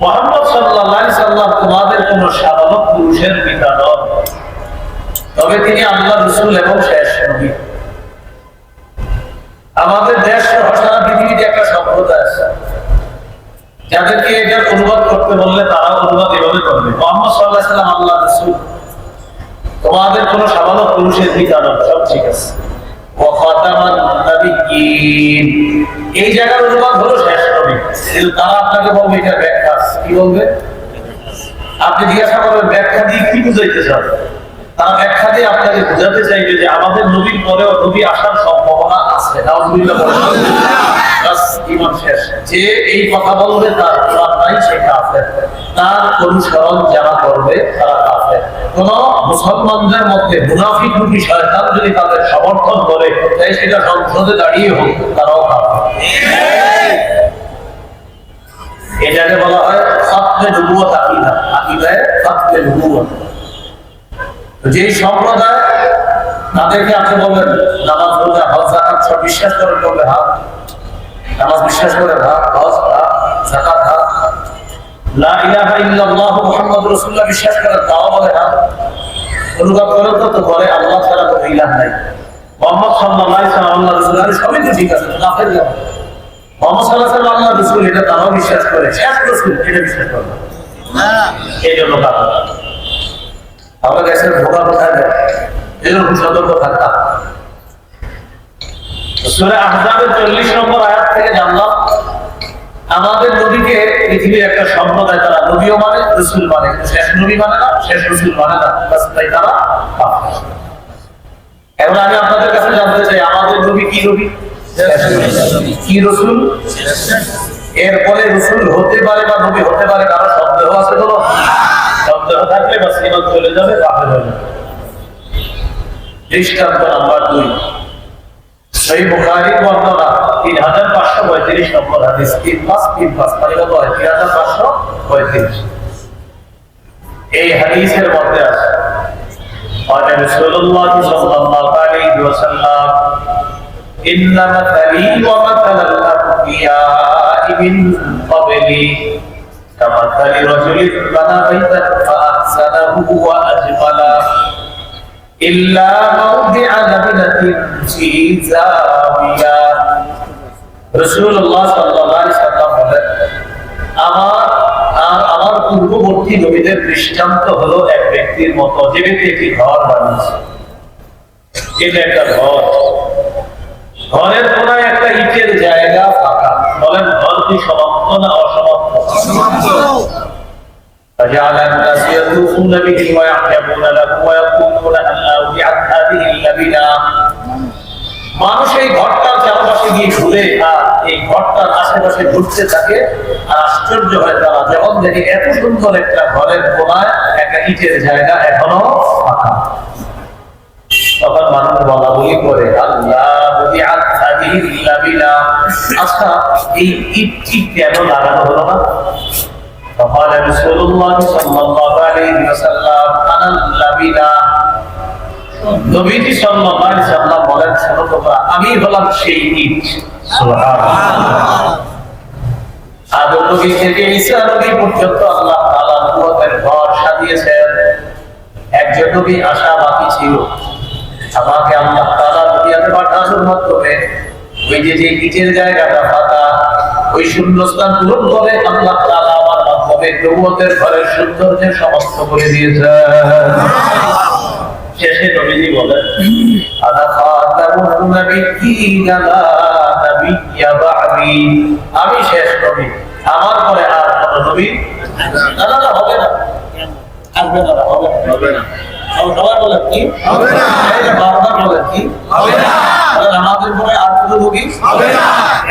মুহাম্মদ সাল্লাল্লাহু আলাইহি সাল্লাম তোমাদের কোন সাধারণ পুরুষের পিতা নন, তবে তিনি আল্লাহর রাসূল এবং শেষ নবী। আমাদের দেশ সহ সারা পৃথিবীতে একটা সম্প্রদায় আছে যাদেরকে এটার অনুবাদ করতে বললে তারা অনুবাদ এভাবে করবে, মুহাম্মদ সাল্লাল্লাহু আলাইহি সাল্লাম আল্লাহর রাসূল, তোমাদের কোন সাধারণ পুরুষের পিতা নন, সব ঠিক আছে। ওয়া খাতামান নাবিয়্যিন, এই জায়গার অনুবাদ হলো শেষ নবী। তারা আপনাকে বলবে এটা ব্যাখ্যা, কি বলবে? আপনি জিজ্ঞাসা করবেন ব্যাখ্যা দিয়ে কি বুঝাইতে চান? তারা ব্যাখ্যা দিয়ে আপনাকে বোঝাতে চাইবে যে আমাদের নবীর পরেও নবী আসার সম্ভাবনা আছে। নাউযুবিল্লাহ বলেন, বাস ঈমান শেষ। যে এই কথা বলবে তার ঈমান নাই, সে কাফের। তার অনুসরণ যারা করবে তারা কাফের। কোন মুসলমানদের মধ্যে মুনাফিক রূপী শয়তান যদি তাদের সমর্থন করে, তাই সেটা সংসদে দাঁড়িয়ে হোক, তারাও কাফের। এটাকে বলা হয় খাতমে নবুয়ত আকীদা, আকীদায়ে খাতমে নবুয়ত। যে সম্প্রদায় তাদেরকে আপনি বলবেন নামাজ, রোজা, হজ, যাকাত সব বিশ্বাস করেন, বলবে হ্যাঁ নামাজ বিশ্বাস করেন, হ্যাঁ হজ, হ্যাঁ যাকাত, হ্যাঁ লা ইলাহা ইল্লাল্লাহ মুহাম্মাদুর রাসূলুল্লাহ বিশ্বাস করেন, তাও বলে হ্যাঁ। অনুবাদ করেন তো বলে আল্লাহ ছাড়া কোনো ইলাহ নাই, মুহাম্মদ সাল্লাল্লাহু আলাইহি ওয়াসাল্লাম আল্লাহর রাসূল, আর সবই তো ঠিক আছে, কাফের না। মুহাম্মদ সাল্লাল্লাহু আলাইহি ওয়াসাল্লাম আল্লাহর রাসূল, এটা তারাও বিশ্বাস করে, শেষ রাসূল এটা বিশ্বাস করে না, এই জন্য কাফের। আমরা দেশের ধোকা কোথায় দেয়, এরকম সতর্ক থাকতাম। সূরা আহজাবের 40 নম্বর আয়াত থেকে জানলাম আমাদের নবীকে পৃথিবীর একটা সম্প্রদায় তারা নবীও মানে, রাসূল মানে, শেষ নবী মানে না, শেষ রাসূল মানে না, তাই তারা কাফের। এখন আমি আপনাদের কাছে জানতে চাই আমাদের নবী কি নবী, কি রাসূল? এরপরে রাসূল হতে পারে বা নবী হতে পারে, কারো সন্দেহ আছে? কোনো সন্দেহ থাকলে বাস ঈমান চলে যাবে, কাফের হয়ে যাবে। দৃষ্টান্ত নাম্বার 2, সহিহ বুখারীর বর্ণনা 3535 নম্বর হাদিস, 3535 মানে কত হয়? 3535। এই হাদিসের মধ্যে আছে قال رسول الله صلى الله عليه وسلم إن مثلي ومثل الأنبياء من قبلي كمثل رجل بنى بيتا فأحسنه وأجمله إلا موضع لبنة في زاوية। রাসূলুল্লাহ সাল্লাল্লাহু আলাইহি ওয়াসাল্লাম বলেন আমার পূর্ববর্তী নবীদের দৃষ্টান্ত হলো এক ব্যক্তির মতো, যে ব্যক্তি একটি ঘর বানিয়েছে। এটা একটা ঘর, ঘরের কোনায় একটা ইটের জায়গা ফাঁকা। বলেন ঘর কি সমাপ্ত না অসমাপ্ত? অসমাপ্ত। فجعل الناس يطوفون به ويعجبون له ويقولون هل وضعت هذه اللبنة। মানুষ এই ঘরটার চারপাশে গিয়ে ঘুরে আর এই ঘরটার আশেপাশে ঘুরতে থাকে আর আশ্চর্য হয় তারা যখন দেখে এত সুন্দর একটা ঘরের কোনায় একটা ইটের জায়গা এখনো ফাঁকা। তখন মানুষ বলা বলি করে আল্লাহ বুদিআত হাদিহিল লাবিনা, আচ্ছা এই ইটটি কেন লাগানো হলো না? فقال رسول الله صلى الله عليه وسلم انا اللبنة। নবীজি সাল্লাল্লাহু আলাইহি ওয়াসাল্লাম বলেন শোনো তোমরা, আমি হলাম সেই ইট। সুবহানাল্লাহ। আদম নবী থেকে ঈসা নবী পর্যন্ত আল্লাহ তাআলা নবুয়তের ঘর সাজিয়েছেন। একজন নবী আসা বাকি ছিল, আমাকে আল্লাহ তাআলা দুনিয়াতে পাঠানোর মাধ্যমে ওই যে ইটের জায়গাটা ফাঁকা, ওই শূন্যস্থান পূরণ করে আল্লাহ তাআলা আমার মাধ্যমে নবুয়তের ঘরের সৌন্দর্য সমাপ্ত করে দিয়েছেন। শেষে নবীজি বলেন আনা খাতামুন নাবিয়্যিনা লা নাবিয়্যা বা'দি, আমি শেষ নবী, আমার পরে আর কোন নবী না হবে না, আসবে না, হবে না। সবাই বলেন কি হবে না? বারবার বলেন কি হবে না? আমাদের পরে আর কোন নবী হবে না।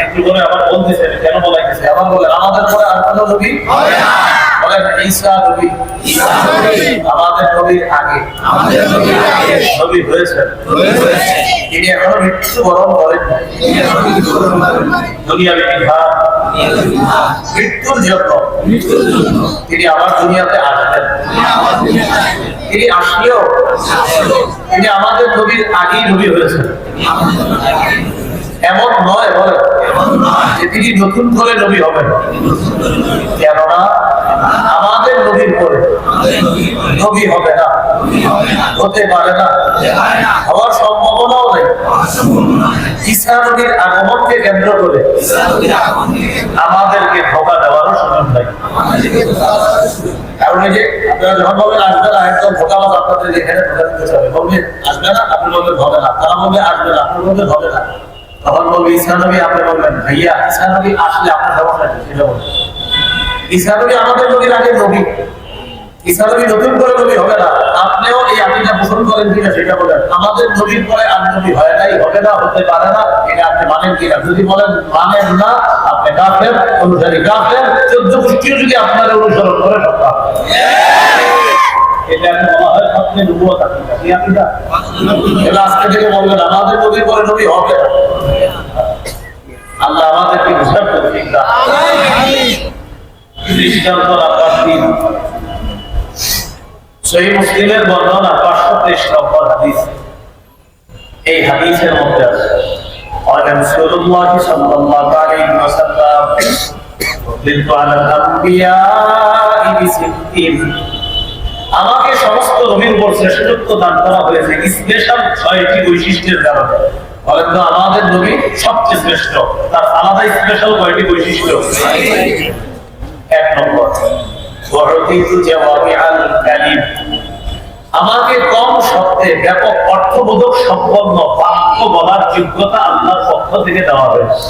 একটু করে আবার বলতেছে, কেন বলাইতেছে? আবার বলেন আমাদের পরে আর কোন নবী হবে না। বলেন ঈসা নবী, ঈসা নবী আমাদের নবীর আগে, আমাদের নবীর আগে নবী হয়েছেন, তিনি এখনো মৃত্যুবরণ করেন দুনিয়ার বিধান, মৃত্যুর জন্য তিনি আবার দুনিয়াতে আসবেন। তিনি আসলেও তিনি আমাদের নবীর আগেই নবী হয়েছেন, এমন নয় বলে যে তিনি নতুন করে নবী হবেন। কেননা নবীর পরে নবী হবে না, হতে পারে না, হওয়ার সম্ভাবনাও নেই। ঈসা নবীর আগমনকে কেন্দ্র করে আমাদেরকে ধোঁকা দেওয়ারও সুযোগ নাই। কারণ এই যে আপনারা যখন বলবেন আসবে না, একদম ধোঁকাবাজ আপনাদের এখানে ধোঁকা দিতে চাবে, বলবে আসবে না, আপনি বলবেন হবে না, তারা বলবে আসবে না, আপনি বলবেন হবে না। তখন বলবে ঈসা নবী, আপনি বলবেন ভাইয়া ঈসা নবী আসলে আপনার সমস্যা কি সেটা বলবেন। ঈসা নবী আমাদের নবীর আগে নবী, ঈসা নবী নতুন করে নবী হবে না। আপনিও এই আপনিটা পোষণ করেন কিনা সেটা বলেন। আমাদের নবীর পরে আর নবী হয় নাই, হবে না, হতে পারে না, এটা আপনি মানেন কিনা? যদি বলেন মানেন না, আপনি কাফের, অনুসারী কাফের, 14 গোষ্ঠীও যদি আপনার অনুসরণ করে সব কাফের। এটা আপনি বলা হয় আপনি নবুয়ত আকীদা, কি আকীদা? এটা আজকে থেকে বলবেন আমাদের নবীর পরে নবী হবে না। আল্লাহ আমাদেরকে বুঝার তৌফিক দান। দৃষ্টান্ত রাখার দিন সহিহ মুসলিমের বর্ণনা 523 নম্বর হাদিস। এই হাদিসের মধ্যে আছে রাসূলুল্লাহ সাল্লাল্লাহু আলাইহি ওয়াসাল্লাম লিতু আলাল আম্বিয়া বিসিদ্দিন, আমাকে সমস্ত নবীর উপর শ্রেষ্ঠত্ব দান করা হয়েছে স্পেশাল 6টি বৈশিষ্ট্যের কারণে। বলেন তো আমাদের নবী সবচেয়ে শ্রেষ্ঠ, তার আলাদা স্পেশাল কয়টি বৈশিষ্ট্য? 1 নম্বর আমাকে কম শব্দে ব্যাপক অর্থবোধক সম্পন্ন বাক্য বলার যোগ্যতা আল্লাহর পক্ষ থেকে দেওয়া হয়েছে।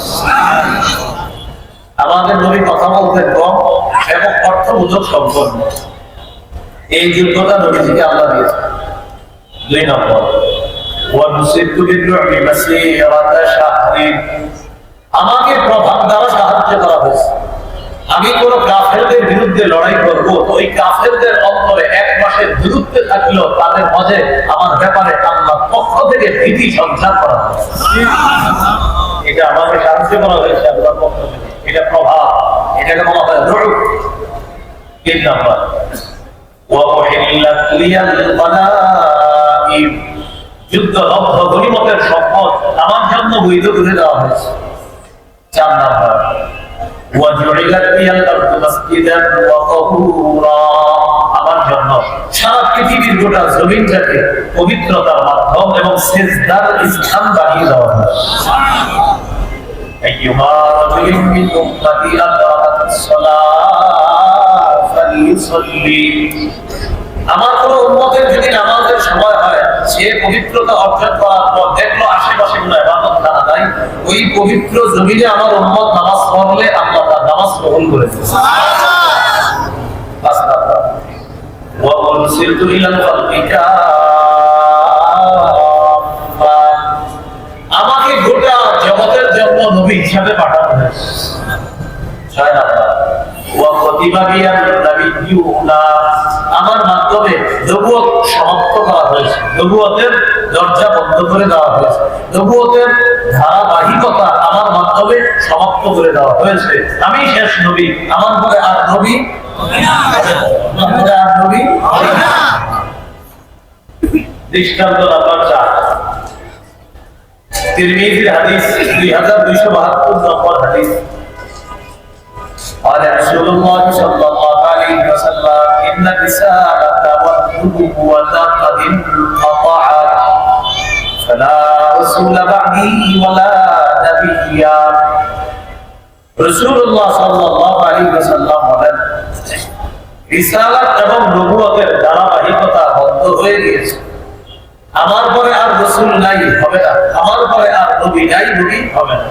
আমাদের নবী কথা বলতে কম, ব্যাপক অর্থবোধক সম্পন্ন, এই যোগ্যতা নবী থেকে আল্লাহ দিয়েছে। 2 নম্বর আমাকে প্রভাব দ্বারা সাহায্য করা হয়েছে। আমি কোন কাফেরদের বিরুদ্ধে লড়াই করব, ওই কাফেরদের অন্তরে 1 মাসের দূরত্বে থাকলেও তাদের মাঝে আমার ব্যাপারে আল্লাহর পক্ষ থেকে ভীতি সঞ্চার করা হয়েছে। এটা আমাকে সাহায্য করা হয়েছে আল্লাহর পক্ষ থেকে, এটা প্রভাব, এটাকে বলা হয় রূহ। 3 নম্বর যুদ্ধ লব্ধ গনিমতের সম্পদ আমার জন্য বৈধ করে দেওয়া হয়েছে। 4 নম্বর আমার জন্য সারা পৃথিবীর গোটা জমিনটাকে পবিত্রতার মাধ্যম এবং সেজদার স্থান বানিয়ে দেওয়া হয়েছে। আমার কোন উম্মতের যদি নামাজের সময় হয়, সে পবিত্রতা অর্জন করার পর দেখলো আশেপাশে কোনো ইবাদত খানা নাই, ওই পবিত্র জমিনে আমার উম্মত নামাজ পড়লে আল্লাহ তার নামাজ কবুল করে দেন। আমাকে গোটা জগতের জন্য নবী হিসাবে পাঠানো হয়েছে। 6 নম্বর আমার মাধ্যমে নবুয়ত সমাপ্ত করা হয়েছে, নবুয়তের দরজা বন্ধ করে দেওয়া হয়েছে, নবুয়তের ধারাবাহিকতা আমার মাধ্যমে সমাপ্ত করে দেওয়া হয়েছে। আমি শেষ নবী, আমার পরে আর নবী দৃষ্টান্ত নাম্বার 4 তিরমিজির হাদিস 2272 নম্বর হাদিস। قال رسول الله صلى الله عليه وسلم إن الرسالة والنبوة قد انقطعت فلا رسول بعدي ولا نبي। রাসূলুল্লাহ সাল্লাল্লাহু আলাইহি ওয়াসাল্লাম বলেন, রিসালাত এবং নবুয়তের ধারাবাহিকতা বন্ধ হয়ে গিয়েছে। আমার পরে আর রাসূল নাই, হবে না। আমার পরে আর নবী নাই, নবী হবে না।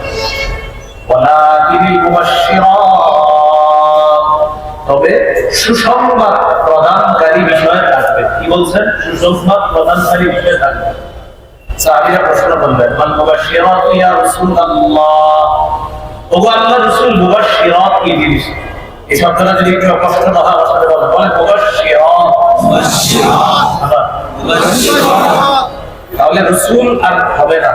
ওয়ালাকিনিল মুবাশশিরাত, তবে সুসংবাদ প্রদানকারী বিষয় থাকবে। কি বলছেন? সুসংবাদ প্রদানকারী বিষয় থাকবে। সাহাবীরা প্রশ্ন করলেন, মান মুবাশশিরাত ইয়া রাসূলুল্লাহ, ওগো আল্লাহর রাসূল মুবাশশিরাত কি জিনিস? এই শব্দটা যদি একটু কষ্ট না হয় আসলে বলেন, বলেন মুবাশশিরাত, মুবাশশিরাত। তাহলে রাসূল আর হবে না,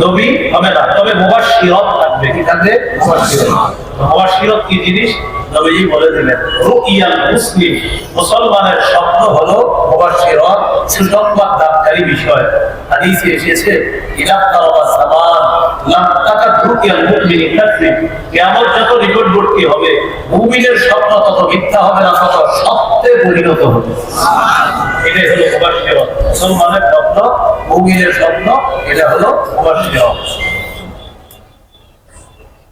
নবী হবে না, তবে মুবাশশিরাত থাকবে। কি থাকবে? মুবাশশিরাত। মুবাশশিরাত কি জিনিস? নবীজি বলে দিলেন, রুইয়াল মুসলিম, মুসলমানের শব্দ হলো মুবাশশিরাত, সুসংবাদ দানকারী বিষয়। হাদিসে এসেছে, ইলা তারাবাস সামান লাম তাকাদ রুইয়াল মুমিনি কাযিব, কিয়ামত যত নিকটবর্তী হবে মুমিনের স্বপ্ন তত মিথ্যা হবে না, তত সত্য রত্নে পরিণত হতো। এটাই হলো প্রবাসী হওয়া। মুসলমানের স্বপ্ন, মুমিনের স্বপ্ন, এটা হলো প্রবাসী হওয়া।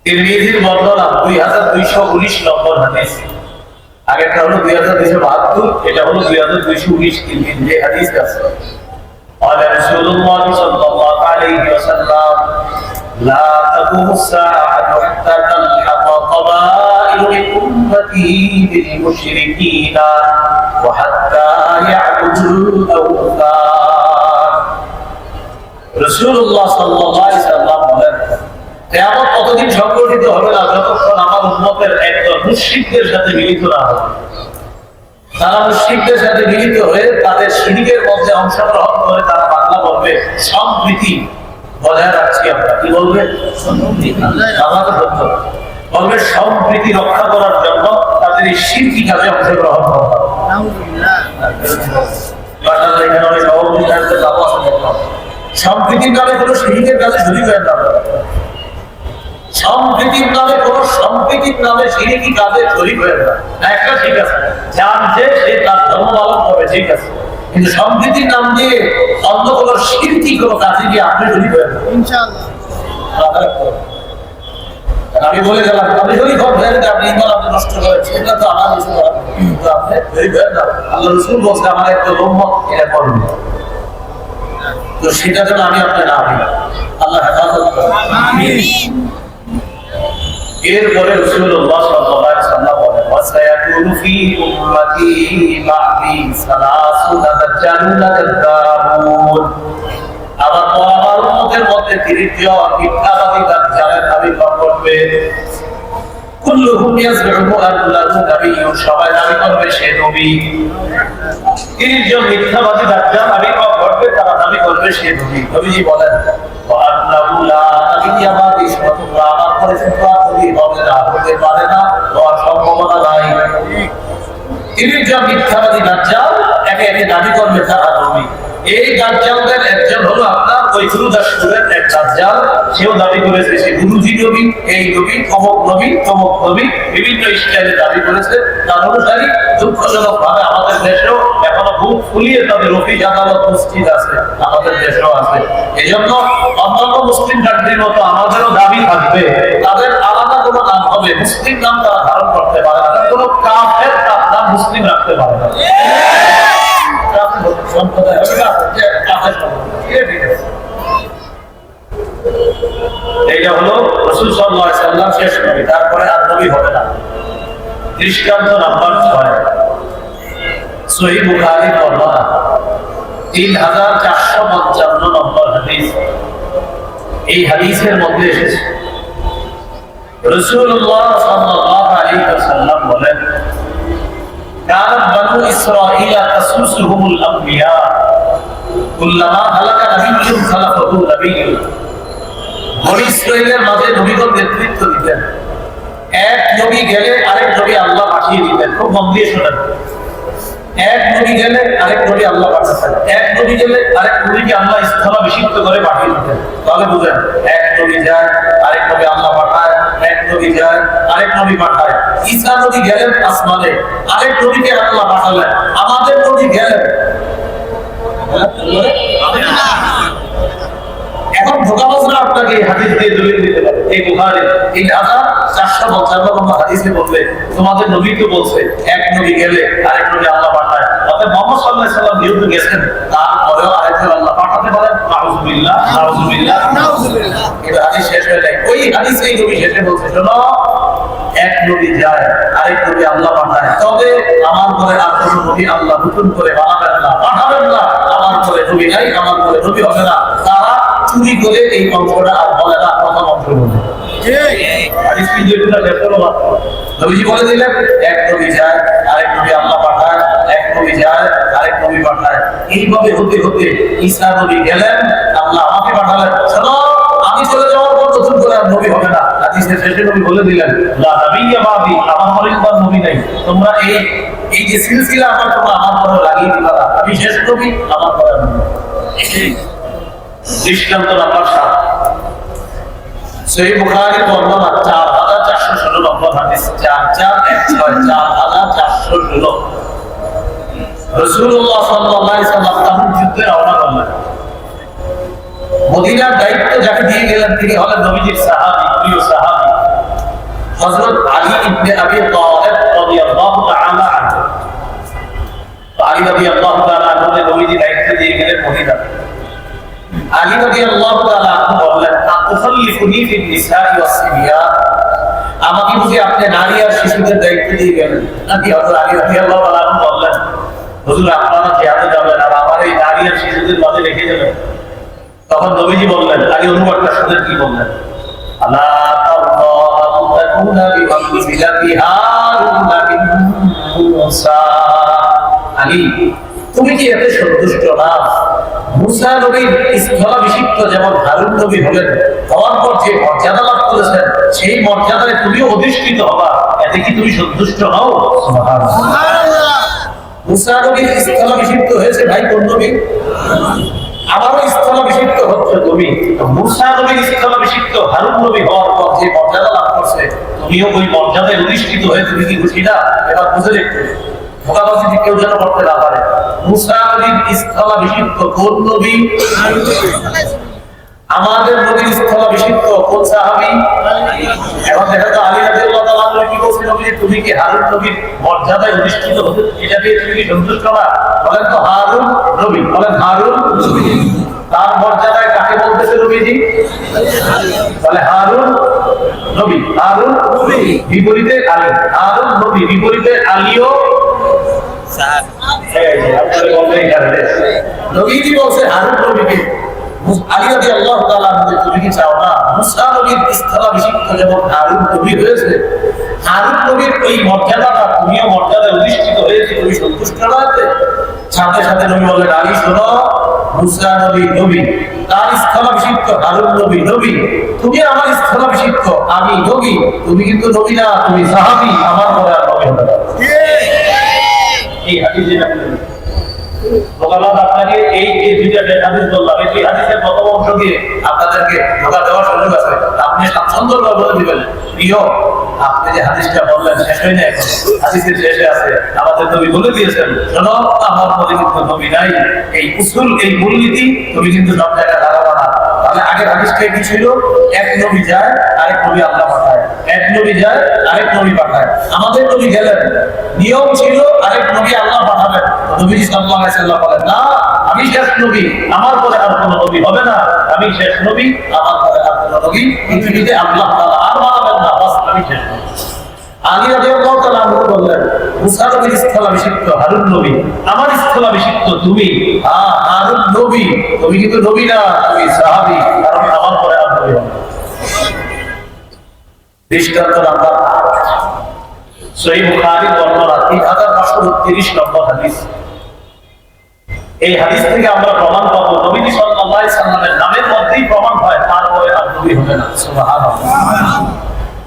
তিরমিজির বর্ণনা 2219 নম্বর হাদিস। আগেরটা হলো 2272, এটা হলো 2219 তিরমিজির হাদিস আছে। قال رسول الله صلى الله عليه وسلم لا تقوم الساعة حتى تلحق قبائل من أمتي بالمشركين وحتى يعبدوا الأوثان। رسول الله صلى الله عليه وسلم বলেন, কিয়ামত ততদিন সংগঠিত হবে না যতক্ষণ আমার উম্মতের একদল মুশরিকদের সাথে মিলিত না হবে। তারা মুশরিকদের সাথে মিলিত হয়ে তাদের শিরকের মধ্যে অংশগ্রহণ করে তারা বাংলা বলবে সম্প্রীতি বজায় রাখছি আমরা। কি বলবে? বলবে সম্প্রীতি রক্ষা করার জন্য তাদের এই শিরকি কাজে অংশগ্রহণ করতে হবে। সম্প্রীতির নামে কোনো শিরকের কাজে শরীক হয় না। সম্প্রীতির নামে কোন সম্প্রীতির নামে শিরকি কাজে শরীক হয়ে না। একটা ঠিক আছে, জানছে সে তার ধর্ম পালন করবে, ঠিক আছে, কিন্তু সম্প্রীতির নাম দিয়ে অন্য কোন শিরকি কোন কাজে গিয়ে আপনি শরীক হয়ে না। আমি বলে গেলাম আপনি শরীক হবেন, আপনি ইমান আপনি নষ্ট করেছেন, এটা তো আমার কিছু করার নেই, কিন্তু আপনি শরীক হয়ে না। আল্লাহ রাসূল বলছে আমার একটা উম্মত এটা করবে, তো সেটা যেন আমি আপনি না হই। আল্লাহ হেফাজত করুন। আমিন। এরপরে রাসূলুল্লাহ সাল্লাল্লাহু আলাইহি ওয়াসাল্লাম বলেন, ওয়াসায়াকুনু ফি উম্মতি বা'দি সালাসুনা দাজ্জালুনা কাযাবুন। আমার উম্মতের মধ্যে 30 জন মিথ্যাবাদী দাজ্জালের আবির্ভাব ঘটবে। কুল্লুহুম ইয়াজউমু আন্নাহু নাবিয়্যুন, সবাই দাবি করবে সে নবী। 30 জন মিথ্যাবাদী দাজ্জাল আবির্ভাব ঘটবে, তারা দাবি করবে সে নবী। নবীজি বলেন, ওয়া আন্নাহু লা নাবিয়্যা বা'দি, তোমরা আমার পরে নবী হবে না, হতে পারে না, হওয়ার সম্ভাবনা নাই। 30 জন মিথ্যাবাদী দাজ্জাল একে একে দাবি করবে তারা নবী। এই দাজ্জালদের একজন হলো আপনার কৈফুরুদাসপুরের এক দাজ্জাল, সেও দাবি করেছে সে গুরুজি নবী, এই নবী, অমুক নবী, তমুক নবী, বিভিন্ন স্টাইলে দাবি করেছে। তার অনুসারী দুঃখজনক ভাবে আমাদের দেশেও এখনো বুক ফুলিয়ে তাদের রফিক আদালত মসজিদ আছে, আমাদের দেশেও আছে। এই জন্য অন্যান্য মুসলিম কান্ট্রির মতো আমাদেরও দাবি থাকবে, তাদের আলাদা কোনো নাম হবে, মুসলিম নাম তারা ধারণ করতে পারে না, কোনো কাফের নাম মুসলিম রাখতে পারে না। এইটা হলো রাসূল সাল্লাল্লাহু আলাইহি ওয়াসাল্লাম শেষ নবী, তারপরে আর নবী হবে না। দৃষ্টান্ত নাম্বার 6, সহিহ বুখারী বর্ণনা 3455 নম্বর হাদিস। এই হাদিসের মধ্যে এসেছে রাসূলুল্লাহ সাল্লাল্লাহু আলাইহি ওয়াসাল্লাম বলেন, কানাত বানু ইসরাঈল তাসুসুহুমুল আমবিয়া কুল্লামা হালাকা নাবিয়্যুন খালাফাহু নাবিয়্যুন। বনি ইসরাঈলের মাঝে নবীগণ নেতৃত্ব দিতেন, এক নবী গেলে আরেক নবী আল্লাহ পাঠিয়ে দিতেন। খুব মন দিয়ে শুনেন, এক নবী গেলে আরেক নবী আল্লাহ পাঠাতেন, এক নবী গেলে আরেক নবীকে আল্লাহ স্থলাভিষিক্ত করে পাঠিয়ে দিতেন। তাহলে বুঝেন, এক নবী যায় আরেক নবী আল্লাহ পাঠায়, এক নবী যায় আরেক নবী পাঠায়। ঈসা নবী গেলেন আসমানে, আরেক নবীকে আল্লাহ পাঠালেন। আমাদের নবী গেলেন, এখন ধোঁকাবাজরা আপনাকে হাদিস দিয়ে দলিল দিতে পারে। এই বুখারী 3455 নম্বর হাদিসে বলবে তোমাদের নবী তো বলছে এক নবী গেলে আরেক নবী আল্লাহ পাঠায়, অর্থাৎ মুহাম্মদ সাল্লাল্লাহু আলাইহি ওয়াসাল্লাম যেহেতু গেছেন, তারপরেও আরেকজন আল্লাহ পাঠাতে পারেন। নাউযুবিল্লাহ, নাউযুবিল্লাহ, নাউযুবিল্লাহ। এটা হাদিস শেষ হয়ে যায়, ওই হাদিসে এই নবী শেষে বলছে, শোনো, এক নবী যায় আরেক নবী আল্লাহ পাঠায়, তবে আমার পরে আর কোনো নবী আল্লাহ নতুন করে বানাবেন না, পাঠাবেন না। আমার পরে নবী নাই, আমার পরে নবী হবে না। তারা চুরি করে এই অংশটা আর বলে না, প্রথম অংশ বলে। নবীজি বলে দিলেন, এক নবী যায় আরেক নবী আল্লাহ পাঠায়, এক নবী যায় আরেক নবী পাঠায়। এইভাবে হতে হতে ঈসা নবী গেলেন, আল্লাহ আমাকে পাঠালেন। শোনো, আমি চলে যাওয়ার পর নতুন করে আর নবী হবে না। হাদিসের শেষে নবী বলে দিলেন, লা নাবিয়্যা বাদি, আমার পরে আর নবী নাই। তোমরা এই যে সিলসিলা তোমরা আমার পরে লাগিয়ে দিবা না, আমি শেষ নবী, আমার পরে নবী। দৃষ্টান্ত নাম্বার 7, সহিহ বুখারী বর্ণনা 4416 নম্বর হাদিস, 4416, 4416। রাসূলুল্লাহ সাল্লাল্লাহু আলাইহি ওয়াসাল্লাম তখন যুদ্ধে রওনা করলেন। মদিনার দায়িত্ব যাকে দিয়ে গেলেন তিনি হলেন নবীজির সাহাবী, প্রিয় সাহাবী হযরত আলী ইবনে আবি তালিব রাদিয়াল্লাহু তাআলা আনহু। আলী রাদিয়াল্লাহু তাআলা আনহু নবীজি দায়িত্ব দিয়ে গেলেন মদিনা। আলী রাদিয়াল্লাহু তাআলা আনহু বললেন, আতুখাল্লিফুনি ফিন নিসাই ওয়াস সিবিয়ান, আমাকে বুঝি আপনি নারী আর শিশুদের দায়িত্ব দিয়ে গেলেন নাকি? হযরত আলী রাদিয়াল্লাহু তাআলা আনহু বললেন, হুজুর আপনারা জিহাদে যাবেন আর আমার এই নারী আর শিশুদের মাঝে রেখে যাবেন। তখন নবীজি বললেন, আলী অনুবাদটা শুনে কি বললেন? আলা তারদা আন তাকুনা বিমানজিলাতি হারুনা মিন মূসা। আলী তুমি কি এতে সন্তুষ্ট না? মুসা নবীর স্থলাভিষিক্ত যেমন হারুন নবী হলেন, হওয়ার পর যে মর্যাদা লাভ করেছেন সেই মর্যাদায় তুমিও অধিষ্ঠিত হবা, এতে কি তুমি সন্তুষ্ট হও? সুবহানাল্লাহ। মুসা নবীর স্থলাভিষিক্ত হয়েছে ভাই কোন নবী? আমারও স্থলাভিষিক্ত হচ্ছে তুমি। মুসা নবীর স্থলাভিষিক্ত হারুন নবী হওয়ার পর যে মর্যাদা লাভ করছে তুমিও ওই মর্যাদায় অধিষ্ঠিত হয়ে তুমি কি খুশি না? এবার বুঝে দেখতে ভোগাবাজি কেউ যেন করতে না পারে। মুসা নবীর স্থলাভিষিক্ত কোন নবী? আমাদের নবীর স্থলাভিষিক্ত কোন সাহাবী? এখন দেখা তো আলী রাদিয়াল্লাহু তাআলা আনহু কি বলছেন, নবী তুমি কি হারুন নবীর মর্যাদায় অধিষ্ঠিত হতে এটা দিয়ে তুমি কি সন্তুষ্ট না? বলেন তো হারুন নবী, বলেন হারুন নবী। তার মর্যাদায় কাকে বলতেছে নবীজি? বলে হারুন নবী, হারুন নবী বিপরীতে আলী, হারুন নবী বিপরীতে আলীও নবীজি বলছে হারুন নবীকে। আলী রাদিয়াল্লাহু তাআলা আনহু তুমি কি চাও না মুসা নবীর স্থলাভিষিক্ত যেমন হারুন নবী হয়েছে, হারুন নবীর ওই মর্যাদাটা তুমিও মর্যাদায় অধিষ্ঠিত হয়েছে, তুমি সন্তুষ্ট না? সাথে সাথে নবী বললেন, আলী শোনো, মুসা নবী নবী, তার স্থলাভিষিক্ত হারুন নবী নবী, তুমি আমার স্থলাভিষিক্ত আমি নবী, তুমি কিন্তু নবী না, তুমি সাহাবী, আমার পরে আর নবী হবে না। এই হাদিস যেটা ভোগাবাদ আপনাকে এই দুইটা হাদিস বললাম, এই হাদিসের প্রথম অংশ দিয়ে আপনাদেরকে ধোকা দেওয়ার সুযোগ আছে, আপনি স্বাচ্ছন্দ্য বলে দিবেন প্রিয় আপনি যে হাদিসটা বললেন শেষ হয় না, এখন হাদিসের শেষে আছে আমাদের নবী বলে দিয়েছেন, শোনো আমার নবী কিন্তু নবী নাই, এই উসুল এই মূলনীতি তুমি কিন্তু সব জায়গায় দাঁড়াবো না। তাহলে আগের হাদিসটা কি ছিল? এক নবী যায় আরেক নবী আল্লাহ পাঠায়, এক নবী যায় আরেক নবী পাঠায়। আমাদের নবী গেলেন, নিয়ম ছিল আরেক নবী আল্লাহ পাঠাবেন। নবীজি সাল্লাল্লাহু আলাইহি ওয়াসাল্লাম বলেন, না আমি শেষ নবী, আমার পরে আর কোনো নবী হবে না, আমি শেষ নবী, আমার পরে আর কোনো নবী পৃথিবীতে আল্লাহ তাআলা আর বানাবেন না, বাস আমি শেষ নবী। আলী রাদিয়াল্লাহু তাআলা আনহু বললেন, মুসা নবীর স্থলাভিষিক্ত হারুন নবী, আমার স্থলাভিষিক্ত তুমি। হারুন নবী, তুমি কিন্তু নবী না, তুমি সাহাবী, কারণ আমার পরে আর নবী হবে না। দৃষ্টান্ত নাম্বার 8 সহিহ বুখারী বর্ণনা 3530 নম্বর হাদিস। এই হাদিস থেকে আমরা প্রমাণ পাবো নবী সাল্লাল্লাহু আলাইহি সাল্লামের নামের মধ্যেই প্রমাণ হয় তারপরে আর নবী হবে না। সুবহানাল্লাহ।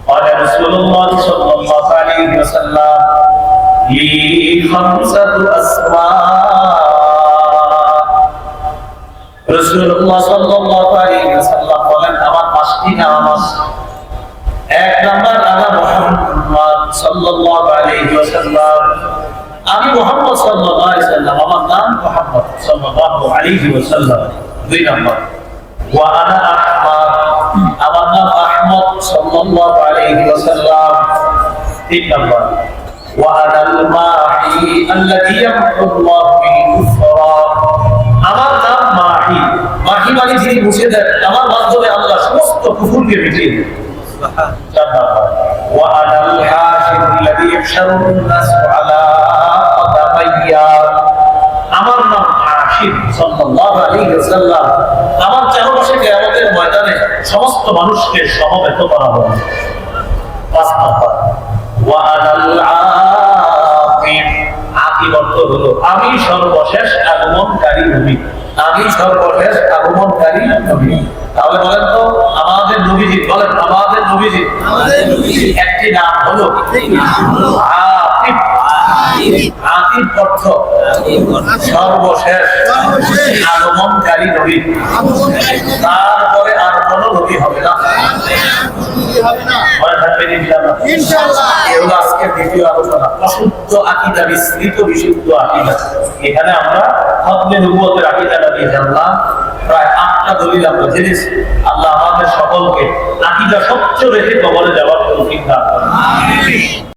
قال رسول الله صلى الله عليه وسلم لي خمسة أسماء রাসূলুল্লাহ সাল্লাল্লাহু আলাইহি ওয়াসাল্লাম বলেন আমার 5টি নাম আছে। এক নাম্বার আনা মুহাম্মদ সাল্লাল্লাহু আলাইহি ওয়াসাল্লাম, আমি মুহাম্মদ সাল্লাল্লাহু আলাইহি ওয়াসাল্লাম, আমার নাম মুহাম্মদ সাল্লাল্লাহু আলাইহি ওয়াসাল্লাম। দুই নাম্বার ওয়া আনা আহমদ, আমার নাম আহমদ সাল্লাল্লাহু আলাইহি ওয়াসাল্লাম। তিন নাম্বার ওয়া আনা আল মাহি আল্লাযী ইয়ামহু আল্লাহু বিল কুফরা, আমার নাম মাহি, মাহি মানে যিনি মুছে দেন, আমার মাধ্যমে আল্লাহ সমস্ত কুফরকে মিটিয়ে দেন। চার নাম্বার ওয়া আনা আল হাশির আল্লাযী ইয়াহশারু الناس على قدميا, আমার নাম হাশির সাল্লাল্লাহু আলাইহি ওয়াসাল্লাম, আমার চারপাশে কিয়ামতের ময়দানে সমস্ত মানুষকে সমবেত করা হবে। পাঁচ নাম্বার ওয়া আনাল আকিব, আকিব অর্থ হলো আমি সর্বশেষ আগমনকারী নবী, আমি সর্বশেষ আগমনকারী নবী। তাহলে বলেন তো আমাদের নবীজি, বলেন আমাদের নবীজি একটি নাম হলো আকিব। আকিব আকিব অর্থ সর্বশেষ আগমনকারী নবী, তারপরে আর কোন নবী হবে না। মনে থাকবেন ইনশাআল্লাহ। এই হলো আজকের দ্বিতীয় আলোচনা, অশুদ্ধ আকীদা, বিস্তৃত বিশুদ্ধ আকীদা। এখানে আমরা খতমে নবুয়তের আকীদাটা দিয়ে জানলাম, প্রায় 8টা দলিল আমরা জেনেছি। আল্লাহ আমাদের সকলকে আকীদা সত্য রেখে কবরে যাওয়ার তৌফিক দান করুন।